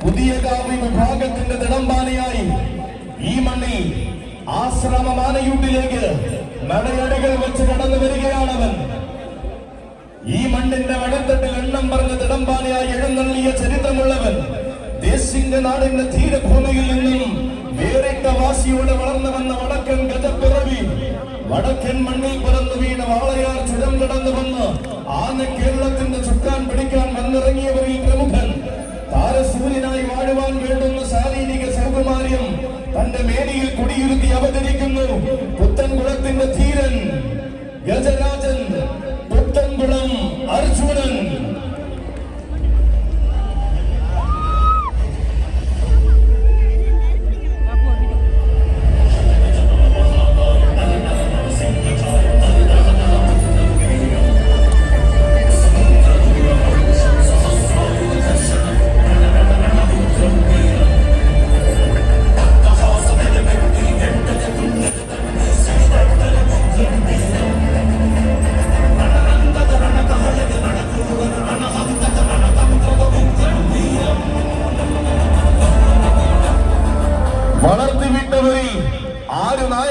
പുതിയകാവ് വിഭാഗത്തിന്റെ തിടമ്പാനയായി ഈ മണ്ണിൽ ആശ്രമമാനയൂട്ടിലേക്ക് നടയടികൾ വെച്ച് കടന്നു വരികയാണവൻ. ഈ മണ്ണിന്റെ വടത്തട്ടിൽ എണ്ണം പറഞ്ഞ തിടമ്പാനയായി എഴുന്നള്ളിയ ചരിത്രമുള്ളവൻ. ദേശിന്റെ നാടിന്റെ തീരഭൂമിയിൽ നിന്നും വേറിട്ട വാശിയോടെ വളർന്നു വന്ന വടക്കൻ ഗജപ്പിറവി, വടക്കൻ മണ്ണിൽ പിറന്നു വീണ വാളയാർ ചുരം കടന്നു വന്ന് ആന കേരളത്തിന്റെ ചുക്കാൻ പിടിക്കാൻ വന്നിറങ്ങിയവരിൽ പ്രമുഖൻ. താരസൂര്യനായി വാഴുവാൻ വേണ്ടുന്ന ശാരീരിക സൗകുമാര്യം തന്റെ മേനിയിൽ കുടിയിരുത്തി അവതരിക്കുന്നു പുത്തൻകുളത്തിന്റെ ധീരൻ ഗജരാജൻ, പുത്തൻകുളം അർജുനൻ. വളർത്തിവിട്ടവരിൽ ആര് നായ